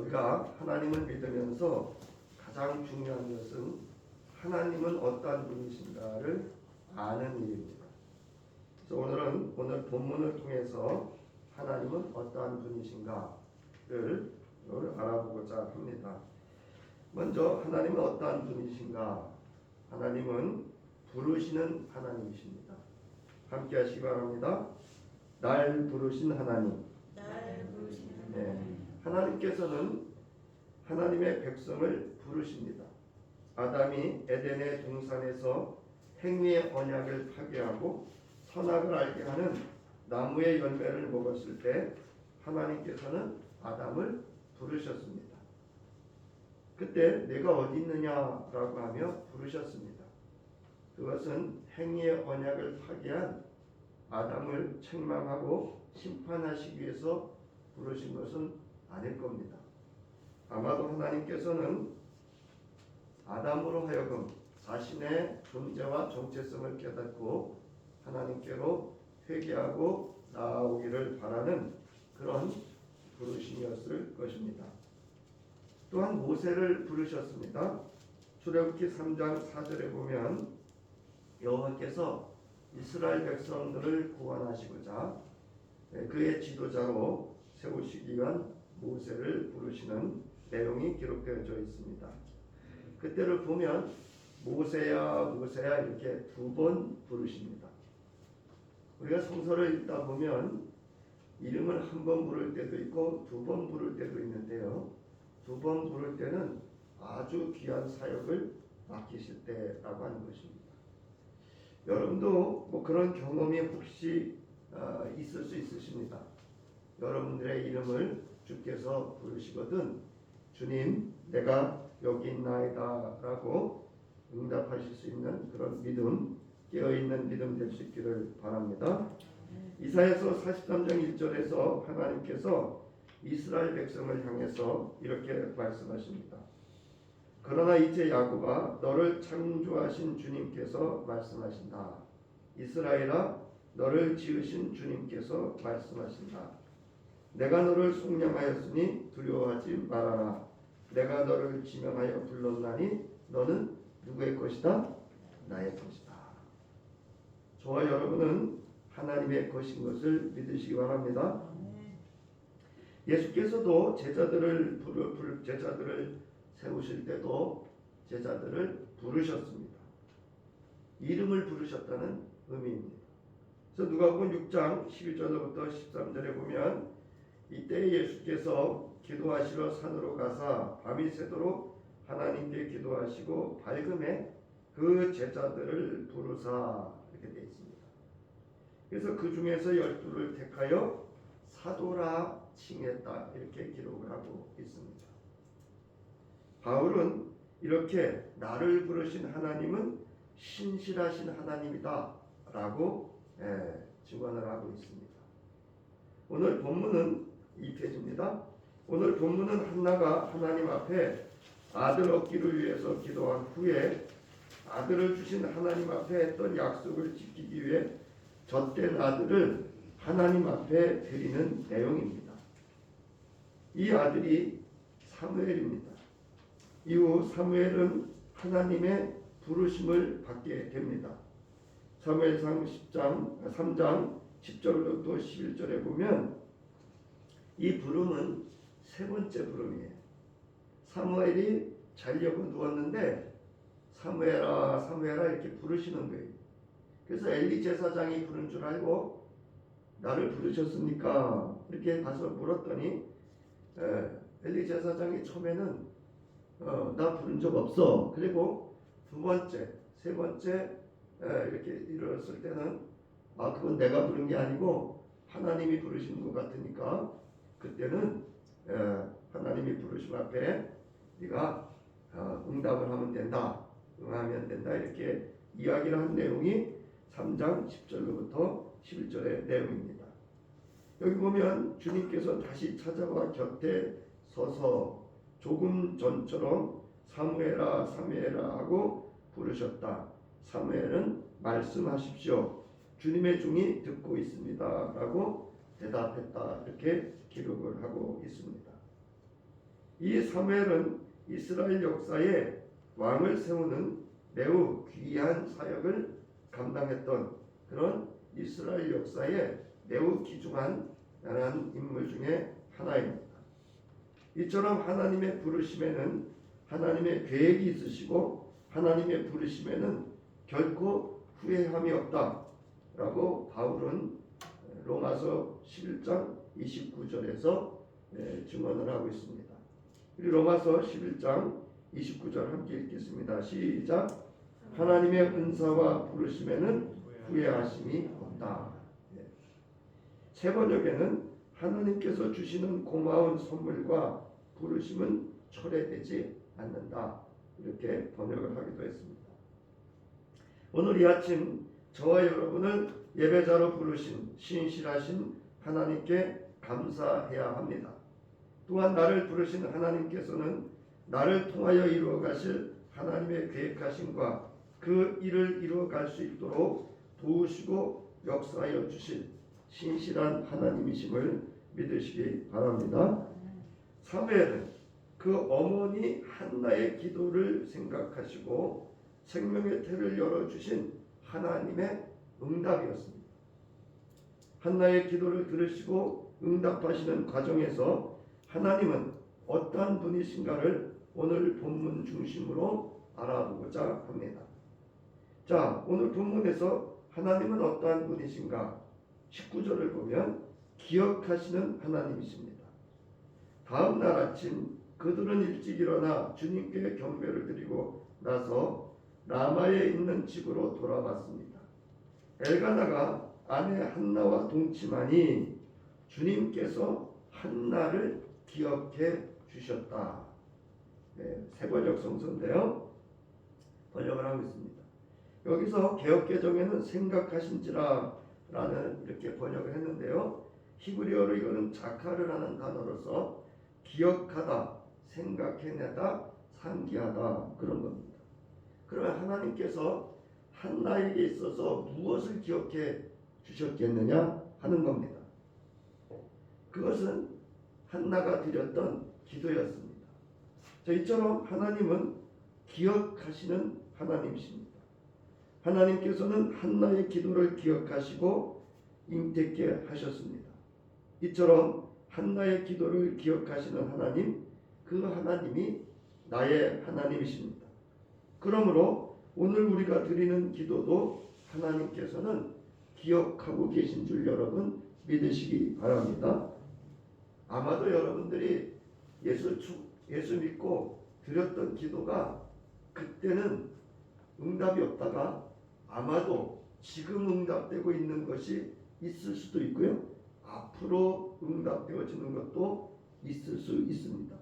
우리가 하나님을 믿으면서 가장 중요한 것은 하나님은 어떠한 분이신가를 아는 일입니다. 그래서 오늘은 오늘 본문을 통해서 하나님은 어떠한 분이신가를 알아보고자 합니다. 먼저 하나님은 어떠한 분이신가? 하나님은 부르시는 하나님이십니다. 함께 하시기 바랍니다. 날 부르신 하나님. 네. 하나님께서는 하나님의 백성을 부르십니다. 아담이 에덴의 동산에서 행위의 언약을 파괴하고 선악을 알게 하는 나무의 열매를 먹었을 때 하나님께서는 아담을 부르셨습니다. 그때 내가 어디 있느냐라고 하며 부르셨습니다. 그것은 행위의 언약을 파괴한 아담을 책망하고 심판하시기 위해서 부르신 것은 아닐 겁니다. 아마도 하나님께서는 아담으로 하여금 자신의 존재와 정체성을 깨닫고 하나님께로 회개하고 나아오기를 바라는 그런 부르심이었을 것입니다. 또한 모세를 부르셨습니다. 출애굽기 3장 4절에 보면 여호와께서 이스라엘 백성들을 구원하시고자 그의 지도자로 세우시기 위한 모세를 부르시는 내용이 기록되어져 있습니다. 그때를 보면 모세야 모세야 이렇게 두 번 부르십니다. 우리가 성서를 읽다 보면 이름을 한 번 부를 때도 있고 두 번 부를 때도 있는데요. 두 번 부를 때는 아주 귀한 사역을 맡기실 때라고 하는 것입니다. 여러분도 뭐 그런 경험이 혹시 있을 수 있으십니다. 여러분들의 이름을 주께서 부르시거든 주님 내가 여기 있나이다 라고 응답하실 수 있는 그런 믿음, 깨어있는 믿음 될 수 있기를 바랍니다. 이사야서 43장 1절에서 하나님께서 이스라엘 백성을 향해서 이렇게 말씀하십니다. 그러나 이제 야곱아 너를 창조하신 주님께서 말씀하신다. 이스라엘아 너를 지으신 주님께서 말씀하신다. 내가 너를 속량하였으니 두려워하지 말아라. 내가 너를 지명하여 불렀나니 너는 누구의 것이다? 나의 것이다. 저와 여러분은 하나님의 것인 것을 믿으시기 바랍니다. 예수께서도 제자들을 세우실 때도 제자들을 부르셨습니다. 이름을 부르셨다는 의미입니다. 그래서 누가복음 6장 11절부터 13절에 보면 이때 예수께서 기도하시러 산으로 가사 밤이 새도록 하나님께 기도하시고 밝음에 그 제자들을 부르사 이렇게 되어 있습니다. 그래서 그 중에서 12를 택하여 사도라 칭했다 이렇게 기록을 하고 있습니다. 바울은 이렇게 나를 부르신 하나님은 신실하신 하나님이다 라고 증언을 하고 있습니다. 오늘 본문은 2페이지입니다. 오늘 본문은 한나가 하나님 앞에 아들 얻기를 위해서 기도한 후에 아들을 주신 하나님 앞에 했던 약속을 지키기 위해 젖된 아들을 하나님 앞에 드리는 내용입니다. 이 아들이 사무엘입니다. 이후 사무엘은 하나님의 부르심을 받게 됩니다. 사무엘상 3장 10절부터 11절에 보면 이 부름은 세 번째 부름이에요. 사무엘이 자려고 누웠는데 사무엘아 사무엘아 이렇게 부르시는 거예요. 그래서 엘리 제사장이 부른 줄 알고 나를 부르셨습니까? 이렇게 가서 물었더니 엘리 제사장이 처음에는 나 부른 적 없어. 그리고 두 번째, 세 번째 이렇게 일어났을 때는 그건 내가 부른 게 아니고 하나님이 부르시는 것 같으니까 그때는 하나님이 부르심 앞에 네가 응답을 하면 된다. 응하면 된다. 이렇게 이야기를 한 내용이 3장 10절로부터 11절의 내용입니다. 여기 보면 주님께서 다시 찾아와 곁에 서서 조금 전처럼 사무엘아 사무엘아 하고 부르셨다. 사무엘은 말씀하십시오. 주님의 종이 듣고 있습니다. 라고 대답했다. 이렇게 기록을 하고 있습니다. 이 사무엘은 이스라엘 역사에 왕을 세우는 매우 귀한 사역을 감당했던 그런 이스라엘 역사에 매우 귀중한 인물 중에 하나입니다. 이처럼 하나님의 부르심에는 하나님의 계획이 있으시고 하나님의 부르심에는 결코 후회함이 없다라고 바울은 로마서 11장 29절에서 증언을 하고 있습니다. 우리 로마서 11장 29절 함께 읽겠습니다. 시작. 하나님의 은사와 부르심에는 후회하심이 없다. 세 번역에는 하나님께서 주시는 고마운 선물과 부르심은 철회되지 않는다. 이렇게 번역을 하기도 했습니다. 오늘 이 아침 저와 여러분을 예배자로 부르신 신실하신 하나님께 감사해야 합니다. 또한 나를 부르신 하나님께서는 나를 통하여 이루어 가실 하나님의 계획하심과 그 일을 이루어 갈 수 있도록 도우시고 역사하여 주실 신실한 하나님이심을 믿으시기 바랍니다. 사무엘은 그 어머니 한나의 기도를 생각하시고 생명의 태를 열어주신 하나님의 응답이었습니다. 한나의 기도를 들으시고 응답하시는 과정에서 하나님은 어떠한 분이신가를 오늘 본문 중심으로 알아보고자 합니다. 자, 오늘 본문에서 하나님은 어떠한 분이신가? 19절을 보면 기억하시는 하나님이십니다. 다음 날 아침 그들은 일찍 일어나 주님께 경배를 드리고 나서 라마에 있는 집으로 돌아왔습니다. 엘가나가 아내 한나와 동침하니 주님께서 한나를 기억해 주셨다. 새 번역 성서인데요. 번역을 하고 있습니다. 여기서 개역개정에는 생각하신지라 라는 이렇게 번역을 했는데요. 히브리어로 이거는 자카를 하는 단어로서 기억하다, 생각해내다, 상기하다 그런 겁니다. 그러면 하나님께서 한나에게 있어서 무엇을 기억해 주셨겠느냐 하는 겁니다. 그것은 한나가 드렸던 기도였습니다. 이처럼 하나님은 기억하시는 하나님이십니다. 하나님께서는 한나의 기도를 기억하시고 잉태케 하셨습니다. 이처럼 한나의 기도를 기억하시는 하나님, 그 하나님이 나의 하나님이십니다. 그러므로 오늘 우리가 드리는 기도도 하나님께서는 기억하고 계신 줄 여러분 믿으시기 바랍니다. 아마도 여러분들이 예수 믿고 드렸던 기도가 그때는 응답이 없다가 아마도 지금 응답되고 있는 것이 있을 수도 있고요. 앞으로 응답되어지는 것도 있을 수 있습니다.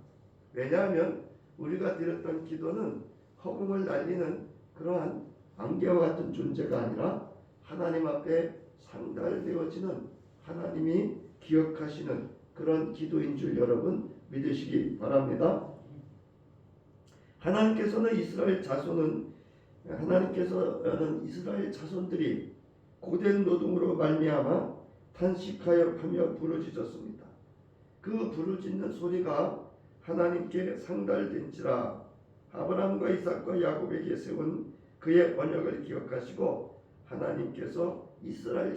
왜냐하면 우리가 드렸던 기도는 허공을 날리는 그러한 안개와 같은 존재가 아니라 하나님 앞에 상달되어지는 하나님이 기억하시는 그런 기도인 줄 여러분 믿으시기 바랍니다. 하나님께서는 이스라엘 자손들이 고된 노동으로 말미암아 탄식하여 부르짖었습니다. 그 부르짖는 소리가 하나님께 상달된지라 아브라함과 이삭과 야곱에게 세운 그의 언약을 기억하시고 하나님께서 이스라엘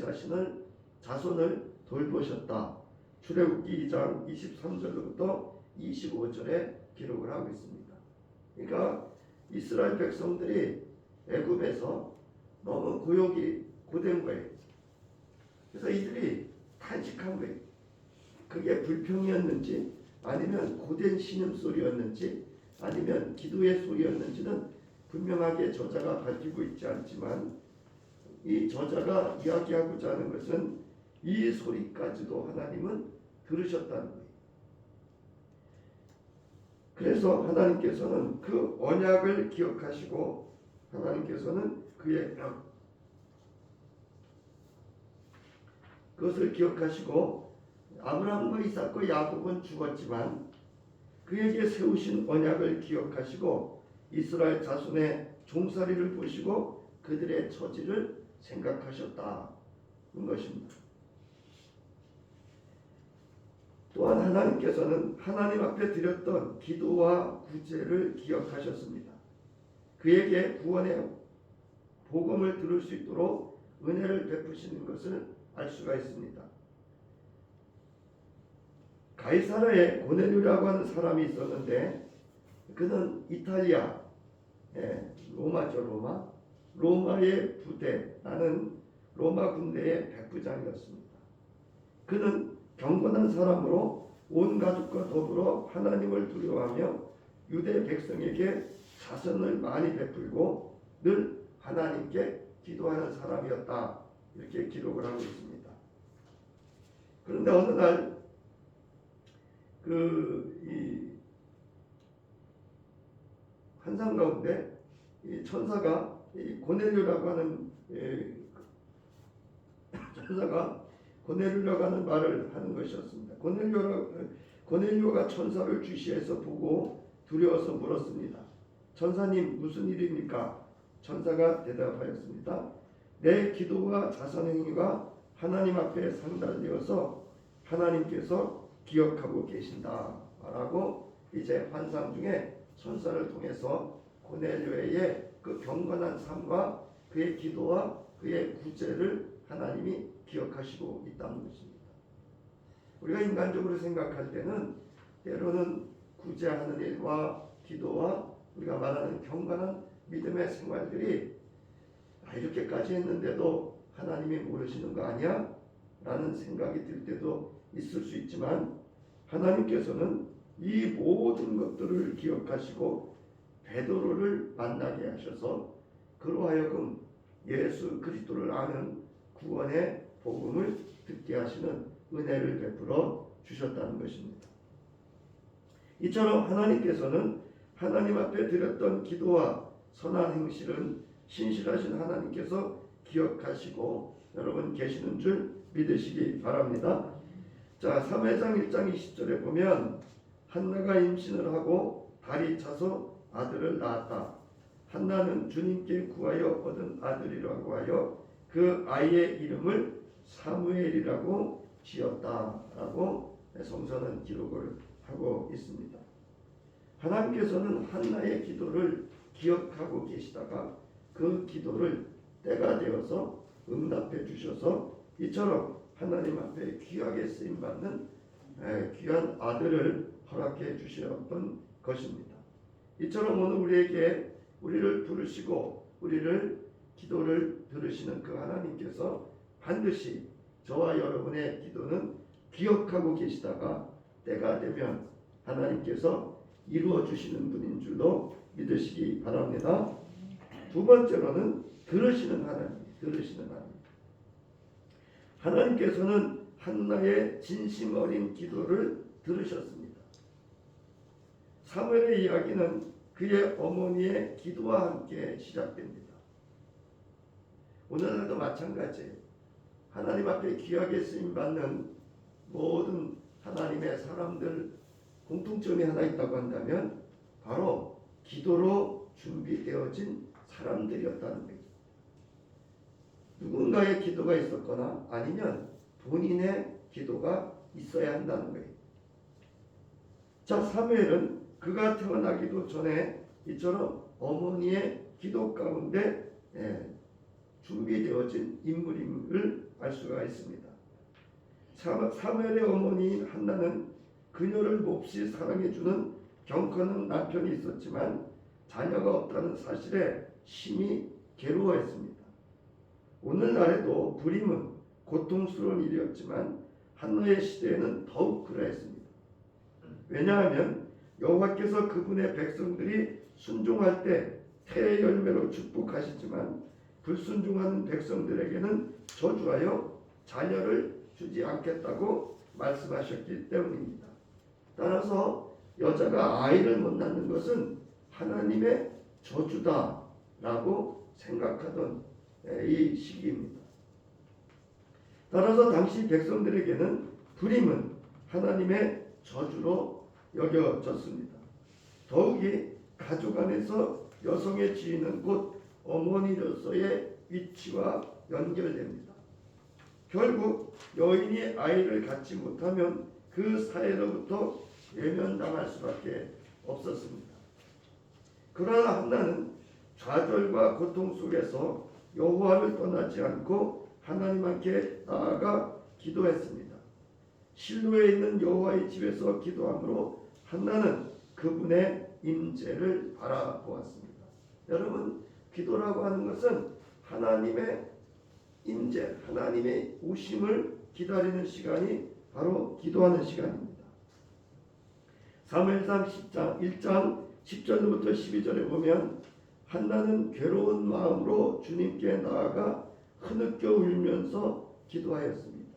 자손을 돌보셨다. 출애굽기 2장 23절로부터 25절에 기록을 하고 있습니다. 그러니까 이스라엘 백성들이 애굽에서 너무 고된 거예요. 그래서 이들이 탄식한 거예요. 그게 불평이었는지 아니면 고된 신음소리였는지 아니면 기도의 소리였는지는 분명하게 저자가 밝히고 있지 않지만 이 저자가 이야기하고자 하는 것은 이 소리까지도 하나님은 들으셨다는 거예요. 그래서 하나님께서는 그 언약을 기억하시고 하나님께서는 그것을 기억하시고 아브라함과 이삭과 야곱은 죽었지만 그에게 세우신 언약을 기억하시고 이스라엘 자손의 종살이를 보시고 그들의 처지를 생각하셨다는 것입니다. 또 또한 하나님께서는 하나님 앞에 드렸던 기도와 구제를 기억하셨습니다. 그에게 구원의 복음을 들을 수 있도록 은혜를 베푸시는 것을 알 수가 있습니다. 가이사라에 고넬료라고 하는 사람이 있었는데 그는 이탈리아, 로마죠. 로마의 부대라는 로마 군대의 백부장이었습니다. 그는 경건한 사람으로 온 가족과 더불어 하나님을 두려워하며 유대 백성에게 자선을 많이 베풀고 늘 하나님께 기도하는 사람이었다. 이렇게 기록을 하고 있습니다. 그런데 어느 날 이 환상 가운데 이 천사가 이 고넬료라고 하는 천사가 고넬료라고 하는 말을 하는 것이었습니다. 고넬료가 천사를 주시해서 보고 두려워서 물었습니다. 천사님, 무슨 일입니까? 천사가 대답하였습니다. 내 기도와 자선행위가 하나님 앞에 상달되어서 하나님께서 기억하고 계신다 라고 이제 환상 중에 천사를 통해서 고넬료의 그 경건한 삶과 그의 기도와 그의 구제를 하나님이 기억하시고 있다는 것입니다. 우리가 인간적으로 생각할 때는 때로는 구제하는 일과 기도와 우리가 말하는 경건한 믿음의 생활들이 이렇게까지 했는데도 하나님이 모르시는 거 아니야? 라는 생각이 들 때도 있을 수 있지만 하나님께서는 이 모든 것들을 기억하시고 베드로를 만나게 하셔서 그로 하여금 예수 그리스도를 아는 구원의 복음을 듣게 하시는 은혜를 베풀어 주셨다는 것입니다. 이처럼 하나님께서는 하나님 앞에 드렸던 기도와 선한 행실은 신실하신 하나님께서 기억하시고 여러분 계시는 줄 믿으시기 바랍니다. 자, 3회장 1장 20절에 보면 한나가 임신을 하고 달이 차서 아들을 낳았다. 한나는 주님께 구하여 얻은 아들이라고 하여 그 아이의 이름을 사무엘이라고 지었다라고 성서는 기록을 하고 있습니다. 하나님께서는 한나의 기도를 기억하고 계시다가 그 기도를 때가 되어서 응답해 주셔서 이처럼 하나님 앞에 귀하게 쓰임받는 귀한 아들을 허락해 주셨던 것입니다. 이처럼 오늘 우리를 부르시고 우리를 기도를 들으시는 그 하나님께서 반드시 저와 여러분의 기도는 기억하고 계시다가 때가 되면 하나님께서 이루어 주시는 분인 줄로 믿으시기 바랍니다. 두 번째로는 들으시는 하나님. 하나님께서는 한나의 진심 어린 기도를 들으셨습니다. 사무엘의 이야기는 그의 어머니의 기도와 함께 시작됩니다. 오늘날도 마찬가지예요. 하나님 앞에 귀하게 쓰임받는 모든 하나님의 사람들 공통점이 하나 있다고 한다면 바로 기도로 준비되어진 사람들이었다는 거예요. 누군가의 기도가 있었거나 아니면 본인의 기도가 있어야 한다는 거예요. 자, 사무엘은 그가 태어나기도 전에 이처럼 어머니의 기도 가운데 준비되어진 인물임을 알 수가 있습니다. 사무엘의 어머니인 한나는 그녀를 몹시 사랑해주는 경건한 남편이 있었지만 자녀가 없다는 사실에 심히 괴로워했습니다. 오늘날에도 불임은 고통스러운 일이었지만 한나의 시대에는 더욱 그러했습니다. 왜냐하면 여호와께서 그분의 백성들이 순종할 때 태의 열매로 축복하시지만 불순종하는 백성들에게는 저주하여 자녀를 주지 않겠다고 말씀하셨기 때문입니다. 따라서 여자가 아이를 못 낳는 것은 하나님의 저주다라고 생각하던 이 시기입니다. 따라서 당시 백성들에게는 불임은 하나님의 저주로 여겨졌습니다. 더욱이 가족 안에서 여성의 지위는 곧 어머니로서의 위치와 연결됩니다. 결국 여인이 아이를 갖지 못하면 그 사해로부터 외면당할 수밖에 없었습니다. 그러나 한나는 좌절과 고통 속에서 여호와를 떠나지 않고 하나님께 나아가 기도했습니다. 실로에 있는 여호와의 집에서 기도함으로 한나는 그분의 임재를 바라보았습니다. 여러분, 기도라고 하는 것은 하나님의 임재, 하나님의 오심을 기다리는 시간이 바로 기도하는 시간입니다. 사무엘상 1장 10절부터 12절에 보면 한나는 괴로운 마음으로 주님께 나아가 흐느껴 울면서 기도하였습니다.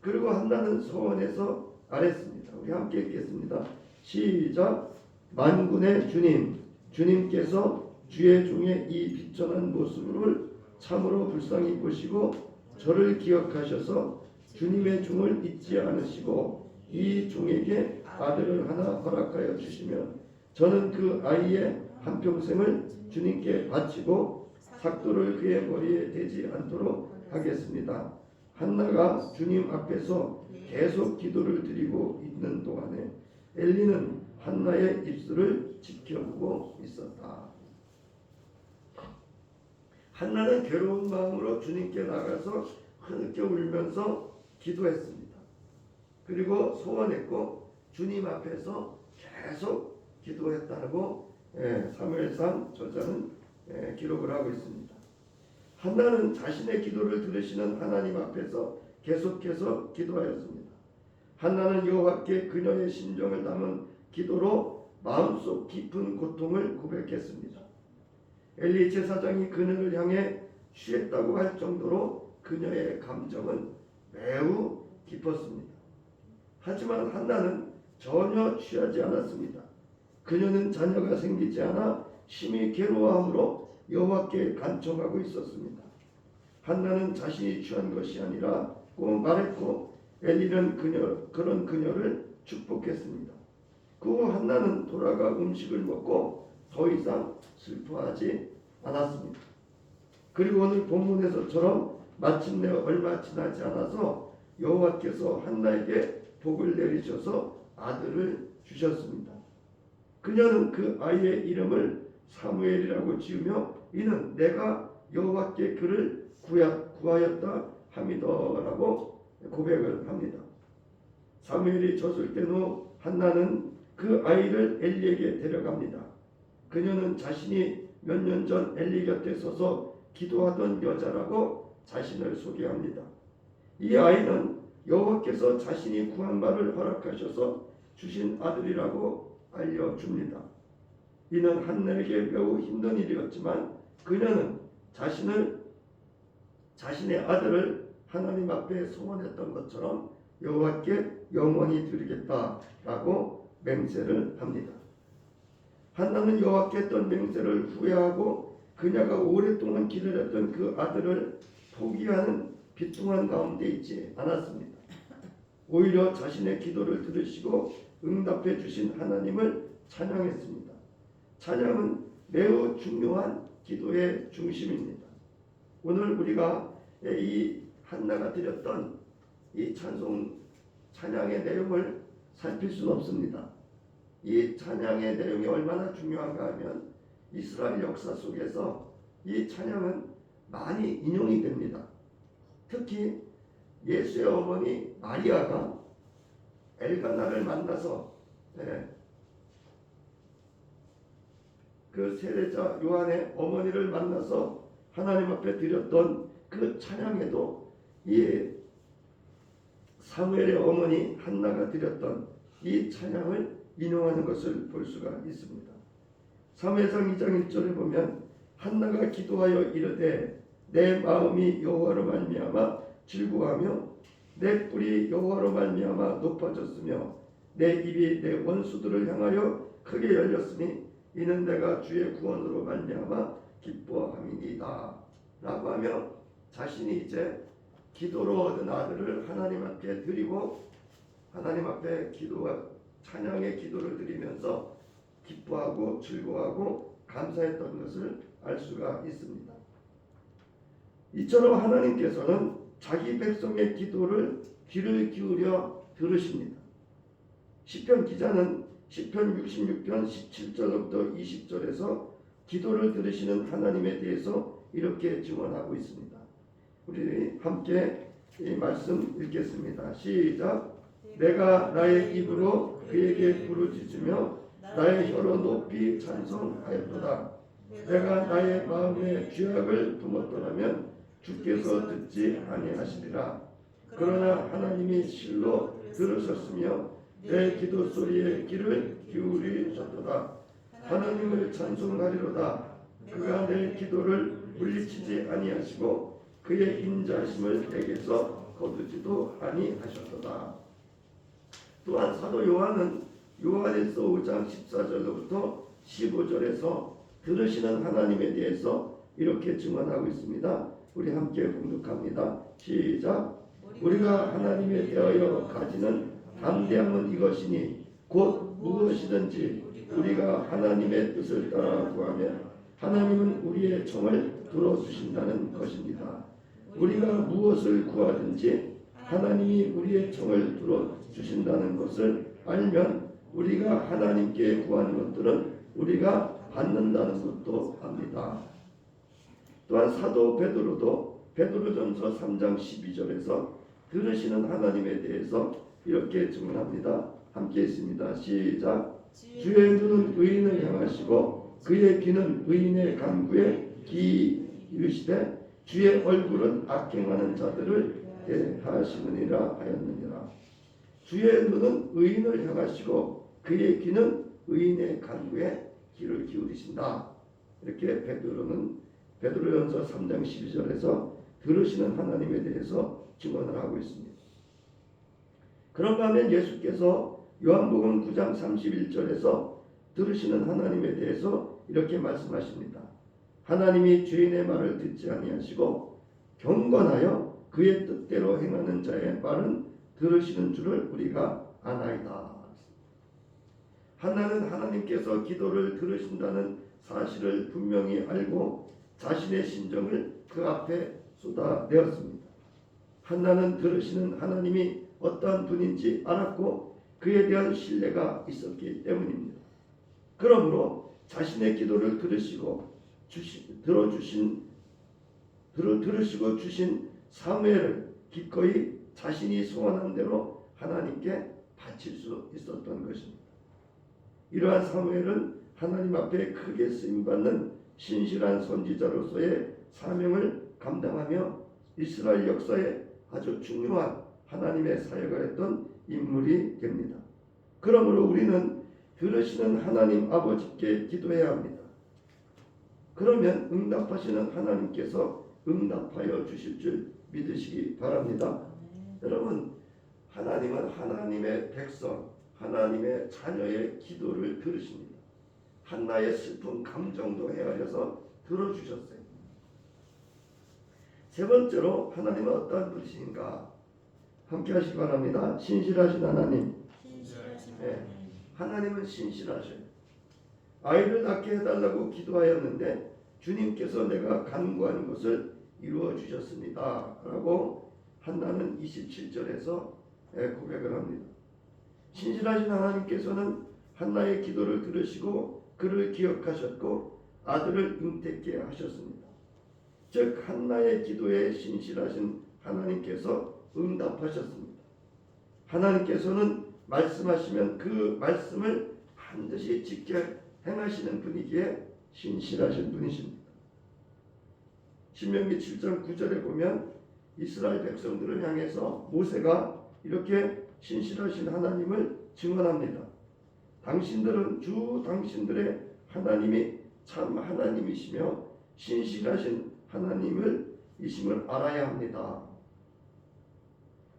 그리고 한나는 서원에서 아랬습니다. 우리 함께 읽겠습니다. 시작. 만군의 주님, 주님께서 주의 종의 이 비천한 모습을 참으로 불쌍히 보시고 저를 기억하셔서 주님의 종을 잊지 않으시고 이 종에게 아들을 하나 허락하여 주시면 저는 그 아이의 한평생을 주님께 바치고 삭도를 그의 머리에 대지 않도록 하겠습니다. 한나가 주님 앞에서 계속 기도를 드리고 있는 동안에 엘리는 한나의 입술을 지켜보고 있었다. 한나는 괴로운 마음으로 주님께 나가서 흐느껴 울면서 기도했습니다. 그리고 소원했고 주님 앞에서 계속 기도했다고 사무엘상 저자는 기록을 하고 있습니다. 한나는 자신의 기도를 들으시는 하나님 앞에서 계속해서 기도하였습니다. 한나는 여호와께 그녀의 심정을 담은 기도로 마음속 깊은 고통을 고백했습니다. 엘리 제사장이 그녀를 향해 취했다고 할 정도로 그녀의 감정은 매우 깊었습니다. 하지만 한나는 전혀 취하지 않았습니다. 그녀는 자녀가 생기지 않아 심히 괴로워함으로 여호와께 간청하고 있었습니다. 한나는 자신이 취한 것이 아니라 꼭 말했고 엘리는 그런 그녀를 축복했습니다. 그 후 한나는 돌아가 음식을 먹고 더 이상 슬퍼하지 않았습니다. 그리고 오늘 본문에서처럼 마침내 얼마 지나지 않아서 여호와께서 한나에게 복을 내리셔서 아들을 주셨습니다. 그녀는 그 아이의 이름을 사무엘이라고 지으며 이는 내가 여호와께 그를 구하였다 함이더라고 고백을 합니다. 사무엘이 젖을 땐 후 한나는 그 아이를 엘리에게 데려갑니다. 그녀는 자신이 몇 년 전 엘리 곁에 서서 기도하던 여자라고 자신을 소개합니다. 이 아이는 여호와께서 자신이 구한 바를 허락하셔서 주신 아들이라고 알려줍니다. 이는 한나에게 매우 힘든 일이었지만 그녀는 자신의 아들을 하나님 앞에 소원했던 것처럼 여호와께 영원히 드리겠다라고 맹세를 합니다. 한나는 여호와께 했던 맹세를 후회하고 그녀가 오랫동안 기다렸던 그 아들을 포기하는 비통한 가운데 있지 않았습니다. 오히려 자신의 기도를 들으시고 응답해 주신 하나님을 찬양했습니다. 찬양은 매우 중요한 기도의 중심입니다. 오늘 우리가 이 한나가 드렸던 이 찬양의 내용을 살필 수는 없습니다. 이 찬양의 내용이 얼마나 중요한가 하면 이스라엘 역사 속에서 이 찬양은 많이 인용이 됩니다. 특히 예수의 어머니 마리아가 엘가나를 만나서 그 세례자 요한의 어머니를 만나서 하나님 앞에 드렸던 그 찬양에도 이 사무엘의 어머니 한나가 드렸던 이 찬양을 인용하는 것을 볼 수가 있습니다. 사무엘상 2장 1절에 보면 한나가 기도하여 이르되 내 마음이 여호와로 말미암아 즐거워하며 내 뿔이 여호와로 말미암아 높아졌으며 내 입이 내 원수들을 향하여 크게 열렸으니 이는 내가 주의 구원으로 말미암아 기뻐함이니이다 라고 하며 자신이 이제 기도로 얻은 아들을 하나님 앞에 드리고 하나님 앞에 기도와 찬양의 기도를 드리면서 기뻐하고 즐거워하고 감사했던 것을 알 수가 있습니다. 이처럼 하나님께서는 자기 백성의 기도를 귀를 기울여 들으십니다. 시편 기자는 시편 66편 17절부터 20절에서 기도를 들으시는 하나님에 대해서 이렇게 증언하고 있습니다. 우리 함께 이 말씀 읽겠습니다. 시작. 내가 나의 입으로 그에게 부르짖으며 나의 혀로 높이 찬송하였도다. 내가 나의 마음에 죄악을 품었더라면 주께서 듣지 아니하시리라. 그러나 하나님이 실로 들으셨으며 내 기도 소리에 귀를 기울이셨도다. 하나님을 찬송하리로다. 그가 내 기도를 물리치지 아니하시고 그의 인자심을 내게서 거두지도 아니하셨도다. 또한 사도 요한은 요한일서 5장 14절로부터 15절에서 들으시는 하나님에 대해서 이렇게 증언하고 있습니다. 우리 함께 봉독합니다. 시작. 우리가 하나님에 대하여 가지는 담대함은 이것이니 곧 무엇이든지 우리가 하나님의 뜻을 따라 구하면 하나님은 우리의 청을 들어주신다는 것입니다. 우리가 무엇을 구하든지 하나님이 우리의 청을 들어주신다는 것을 알면 우리가 하나님께 구하는 것들은 우리가 받는다는 것도 압니다. 또한 사도 베드로도 베드로전서 3장 12절에서 들으시는 하나님에 대해서 이렇게 증언합니다. 함께 있습니다. 시작. 주의 눈은 의인을 향하시고 그의 귀는 의인의 간구에 기울이시되 주의 얼굴은 악행하는 자들을 대하시느니라 하였느니라. 주의 눈은 의인을 향하시고 그의 귀는 의인의 간구에 귀를 기울이신다. 이렇게 베드로전서 3장 12절에서 들으시는 하나님에 대해서 증언을 하고 있습니다. 그런가 하면 예수께서 요한복음 9장 31절에서 들으시는 하나님에 대해서 이렇게 말씀하십니다. 하나님이 죄인의 말을 듣지 아니하시고 경건하여 그의 뜻대로 행하는 자의 말은 들으시는 줄을 우리가 아나이다. 한나는 하나님께서 기도를 들으신다는 사실을 분명히 알고 자신의 심정을 그 앞에 쏟아내었습니다. 한나는 들으시는 하나님이 어떠한 분인지 알았고 그에 대한 신뢰가 있었기 때문입니다. 그러므로 자신의 기도를 들으시고 주신 사무엘을 기꺼이 자신이 소원한 대로 하나님께 바칠 수 있었던 것입니다. 이러한 사무엘은 하나님 앞에 크게 쓰임받는 신실한 선지자로서의 사명을 감당하며 이스라엘 역사에 아주 중요한 하나님의 사역을 했던 인물이 됩니다. 그러므로 우리는 들으시는 하나님 아버지께 기도해야 합니다. 그러면 응답하시는 하나님께서 응답하여 주실 줄 믿으시기 바랍니다. 여러분, 하나님은 하나님의 백성, 하나님의 자녀의 기도를 들으십니다. 한나의 슬픈 감정도 헤아려서 들어주셨어요. 세 번째로 하나님은 어떠한 분이신가? 함께 하시기 바랍니다. 신실하신 하나님. 네, 하나님은 신실하셔요. 아이를 낳게 해달라고 기도하였는데 주님께서 내가 간구하는 것을 이루어 주셨습니다. 라고 한나는 27절에서 고백을 합니다. 신실하신 하나님께서는 한나의 기도를 들으시고 그를 기억하셨고 아들을 잉태케 하셨습니다. 즉 한나의 기도에 신실하신 하나님께서 응답하셨습니다. 하나님께서는 말씀하시면 그 말씀을 반드시 지켜 행하시는 분이기에 신실하신 분이십니다. 신명기 7장 9절에 보면 이스라엘 백성들을 향해서 모세가 이렇게 신실하신 하나님을 증언합니다. 당신들은 주 당신들의 하나님이 참 하나님이시며 신실하신 하나님을 이심을 알아야 합니다.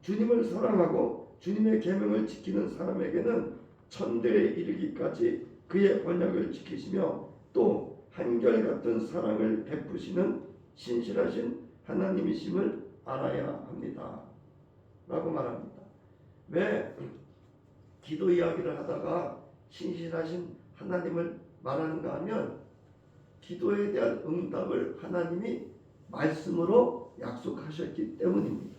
주님을 사랑하고 주님의 계명을 지키는 사람에게는 천대에 이르기까지 그의 언약을 지키시며 또 한결같은 사랑을 베푸시는 신실하신 하나님이심을 알아야 합니다. 라고 말합니다. 왜 기도 이야기를 하다가 신실하신 하나님을 말하는가 하면 기도에 대한 응답을 하나님이 말씀으로 약속하셨기 때문입니다.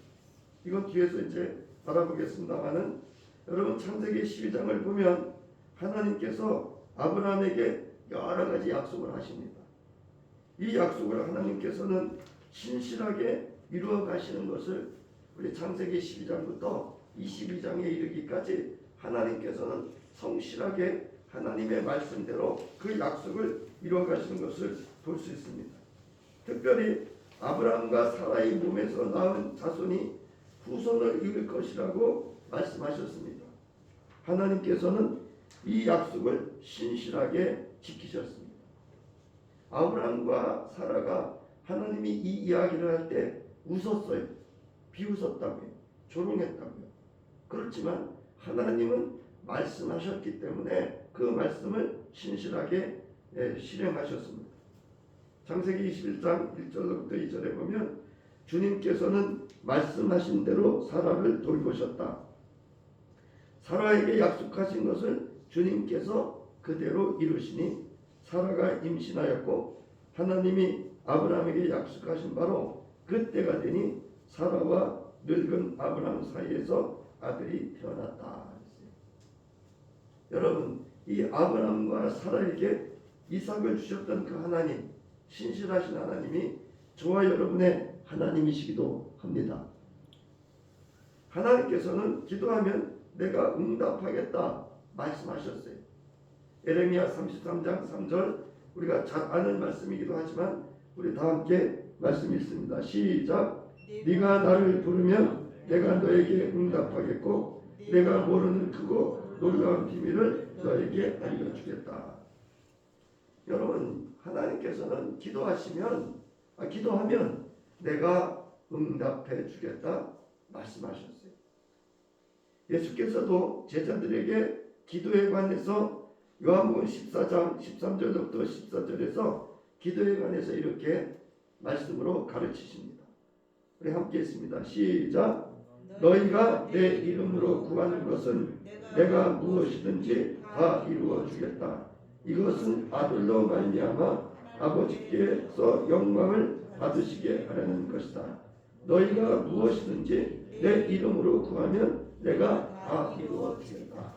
이건 뒤에서 이제 알아보겠습니다만은 여러분 창세기 12장을 보면 하나님께서 아브라함에게 여러 가지 약속을 하십니다. 이 약속을 하나님께서는 신실하게 이루어 가시는 것을 우리 창세기 12장부터 22장에 이르기까지 하나님께서는 성실하게 하나님의 말씀대로 그 약속을 이루어 가시는 것을 볼 수 있습니다. 특별히 아브라함과 사라의 몸에서 낳은 자손이 후손을 이을 것이라고 말씀하셨습니다. 하나님께서는 이 약속을 신실하게 지키셨습니다. 아브라함과 사라가 하나님이 이 이야기를 할 때 웃었어요. 비웃었다고요. 조롱했다고요. 그렇지만 하나님은 말씀하셨기 때문에 그 말씀을 신실하게 실행하셨습니다. 창세기 21장 1절부터 2절에 보면 주님께서는 말씀하신 대로 사라를 돌보셨다. 사라에게 약속하신 것을 주님께서 그대로 이루시니 사라가 임신하였고 하나님이 아브라함에게 약속하신 바로 그때가 되니 사라와 늙은 아브라함 사이에서 아들이 태어났다. 여러분, 이 아브라함과 사라에게 이삭을 주셨던 그 하나님, 신실하신 하나님이 저와 여러분의 하나님이시기도 합니다. 하나님께서는 기도하면 내가 응답하겠다 말씀하셨어요. 에레미야 33장 3절, 우리가 잘 아는 말씀이기도 하지만 우리 다 함께 말씀 읽습니다. 시작. 네가 나를 부르면 내가 너에게 응답하겠고 내가 모르는 크고 놀라운 비밀을 너에게 알려주겠다. 여러분, 하나님께서는 기도하면 내가 응답해 주겠다 말씀하셨어요. 예수께서도 제자들에게 기도에 관해서 요한복음 14장 13절부터 14절에서 기도에 관해서 이렇게 말씀으로 가르치십니다. 우리 함께 했습니다. 시작. 너희가 내 이름으로 구하는 것은 내가 무엇이든지 다 이루어 주겠다. 이것은 아들로 말미암아 아버지께서 영광을 받으시게 하려는 것이다. 너희가 무엇이든지 내 이름으로 구하면 내가 다 이루어 주겠다.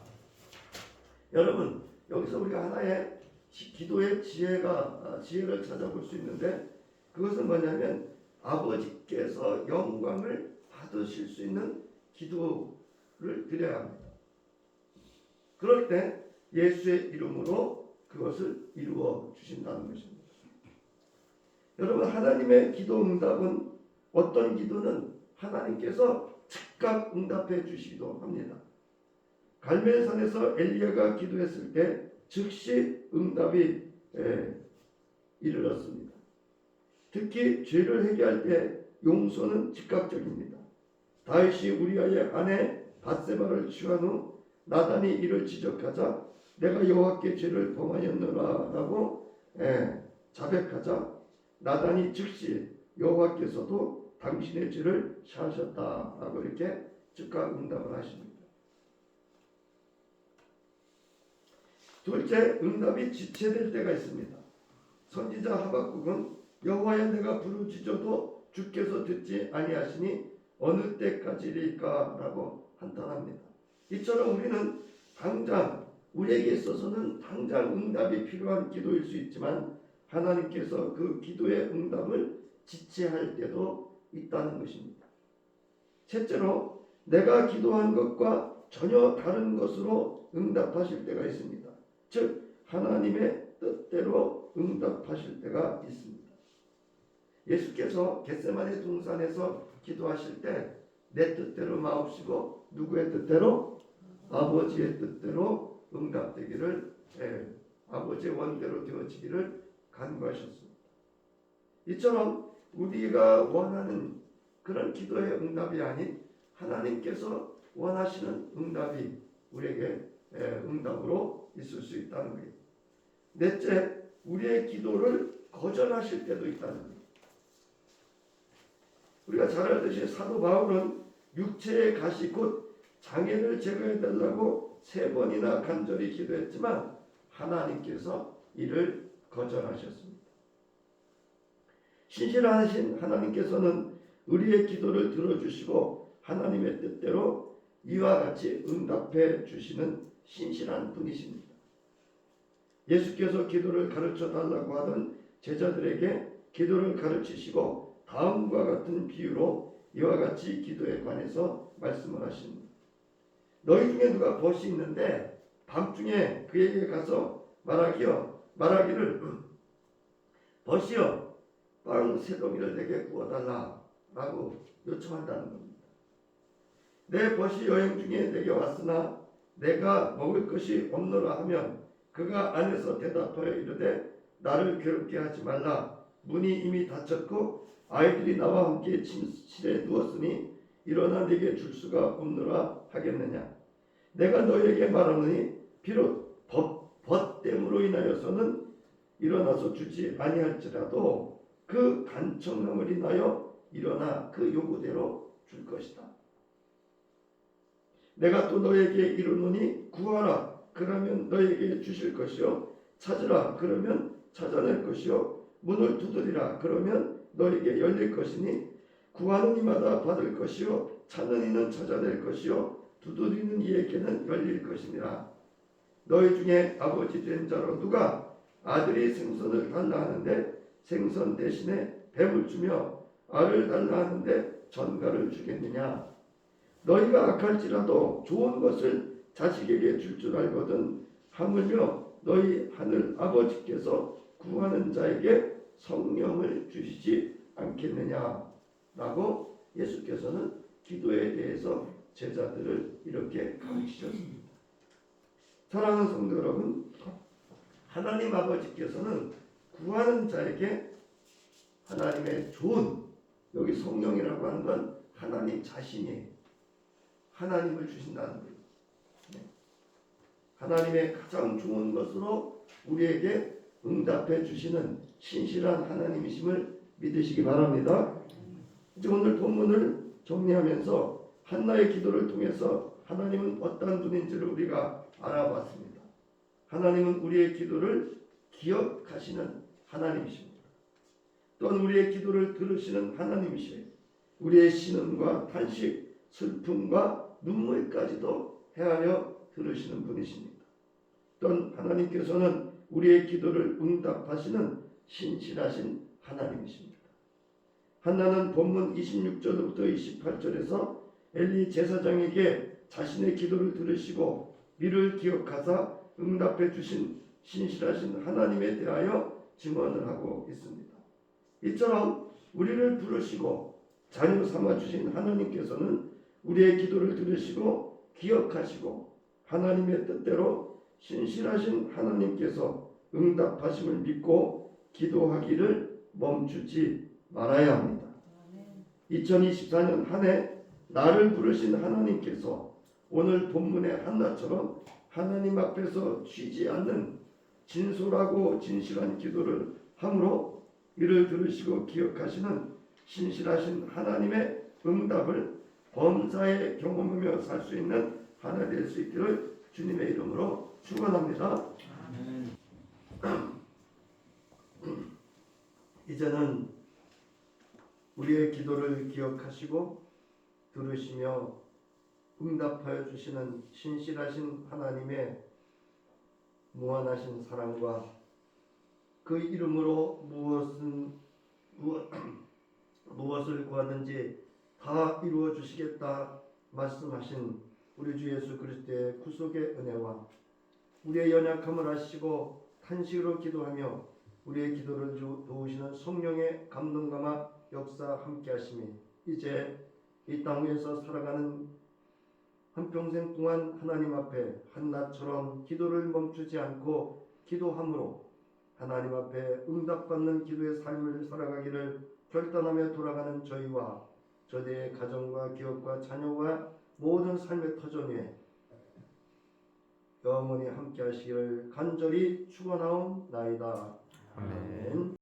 여러분, 여기서 우리가 하나의 기도의 지혜를 찾아볼 수 있는데 그것은 뭐냐면 아버지께서 영광을 받으실 수 있는 기도를 드려야 합니다. 그럴 때 예수의 이름으로 그것을 이루어 주신다는 것입니다. 여러분, 하나님의 기도 응답은 어떤 기도는 하나님께서 즉각 응답해 주시기도 합니다. 갈멜산에서 엘리야가 기도했을 때 즉시 응답이 이르렀습니다. 특히 죄를 회개할 때 용서는 즉각적입니다. 다윗이 우리아의 아내 밧세바를 취한 후 나단이 이를 지적하자 내가 여호와께 죄를 범하였노라라고 자백하자 나단이 즉시 여호와께서도 당신의 죄를 사하셨다라고 이렇게 즉각 응답을 하십니다. 둘째, 응답이 지체될 때가 있습니다. 선지자 하박국은 여호와여 내가 부르짖어도 주께서 듣지 아니하시니 어느 때까지리까라고 한탄합니다. 이처럼 우리는 우리에게 있어서는 당장 응답이 필요한 기도일 수 있지만 하나님께서 그 기도의 응답을 지체할 때도 있다는 것입니다. 셋째로 내가 기도한 것과 전혀 다른 것으로 응답하실 때가 있습니다. 즉 하나님의 뜻대로 응답하실 때가 있습니다. 예수께서 겟세마네 동산에서 기도하실 때 내 뜻대로 마옵시고 누구의 뜻대로? 아버지의 뜻대로 응답되기를 아버지의 원대로 되어지기를 간구하셨습니다. 이처럼 우리가 원하는 그런 기도의 응답이 아닌 하나님께서 원하시는 응답이 우리에게 응답으로 있을 수 있다는 거예요. 넷째, 우리의 기도를 거절하실 때도 있다는 거예요. 우리가 잘 알듯이 사도 바울은 육체의 가시 곧 장애를 제거해달라고 3번이나 간절히 기도했지만 하나님께서 이를 거절하셨습니다. 신실하신 하나님께서는 우리의 기도를 들어주시고 하나님의 뜻대로 이와 같이 응답해 주시는 신실한 분이십니다. 예수께서 기도를 가르쳐 달라고 하던 제자들에게 기도를 가르치시고 다음과 같은 비유로 이와 같이 기도에 관해서 말씀을 하십니다. 너희 중에 누가 벗이 있는데 밤중에 그에게 가서 말하기를 벗이여 빵 세 덩이를 내게 구워달라 라고 요청한다는 겁니다. 내 벗이 여행 중에 내게 왔으나 내가 먹을 것이 없노라 하면 그가 안에서 대답하여 이르되 나를 괴롭게 하지 말라. 문이 이미 닫혔고 아이들이 나와 함께 침실에 누웠으니 일어나 내게 줄 수가 없노라 하겠느냐. 내가 너에게 말하노니 비록 벗됨으로 인하여서는 일어나서 주지 아니할지라도 그 간청함을 인하여 일어나 그 요구대로 줄 것이다. 내가 또 너에게 이르노니 구하라 그러면 너에게 주실 것이요 찾으라 그러면 찾아낼 것이요 문을 두드리라 그러면 너에게 열릴 것이니 구하는 이마다 받을 것이요 찾는 이는 찾아낼 것이요 두드리는 이에게는 열릴 것이니라. 너희 중에 아버지 된 자로 누가 아들이 생선을 달라 하는데 생선 대신에 뱀을 주며 알을 달라 하는데 전갈을 주겠느냐. 너희가 악할지라도 좋은 것을 자식에게 줄 줄 알거든 하물며 너희 하늘 아버지께서 구하는 자에게 성령을 주시지 않겠느냐 라고 예수께서는 기도에 대해서 제자들을 이렇게 가르치셨습니다. 사랑하는 성도 여러분, 하나님 아버지께서는 구하는 자에게 하나님의 좋은, 여기 성령이라고 하는 건 하나님 자신이 하나님을 주신다는 거예요. 하나님의 가장 좋은 것으로 우리에게 응답해 주시는 신실한 하나님이심을 믿으시기 바랍니다. 이제 오늘 본문을 정리하면서 한나의 기도를 통해서 하나님은 어떤 분인지를 우리가 알아봤습니다. 하나님은 우리의 기도를 기억하시는 하나님이십니다. 또한 우리의 기도를 들으시는 하나님이시에요. 우리의 신음과 탄식, 슬픔과 눈물까지도 헤아려 들으시는 분이십니다. 또한 하나님께서는 우리의 기도를 응답하시는 신실하신 하나님이십니다. 한나는 본문 26절부터 28절에서 엘리 제사장에게 자신의 기도를 들으시고 미를 기억하사 응답해 주신 신실하신 하나님에 대하여 증언을 하고 있습니다. 이처럼 우리를 부르시고 자녀 삼아 주신 하나님께서는 우리의 기도를 들으시고 기억하시고 하나님의 뜻대로 신실하신 하나님께서 응답하심을 믿고 기도하기를 멈추지 말아야 합니다. 2024년 한 해 나를 부르신 하나님께서 오늘 본문의 한나처럼 하나님 앞에서 쉬지 않는 진솔하고 진실한 기도를 함으로 이를 들으시고 기억하시는 신실하신 하나님의 응답을 범사에 경험하며 살 수 있는 하나 될 수 있기를 주님의 이름으로 축원합니다. 이제는 우리의 기도를 기억하시고 들으시며 응답하여 주시는 신실하신 하나님의 무한하신 사랑과 그 이름으로 무엇을 구하든지 다 이루어 주시겠다 말씀하신 우리 주 예수 그리스도의 구속의 은혜와 우리의 연약함을 아시고 탄식으로 기도하며 우리의 기도를 도우시는 성령의 감동감화 역사 함께 하심이 이제 이 땅 위에서 살아가는 한평생 동안 하나님 앞에 한나처럼 기도를 멈추지 않고 기도함으로 하나님 앞에 응답받는 기도의 삶을 살아가기를 결단하며 돌아가는 저희와 저희의 가정과 기업과 자녀와 모든 삶의 터전 위에 영원히 함께 하시기를 간절히 축원하옵나이다. 아멘.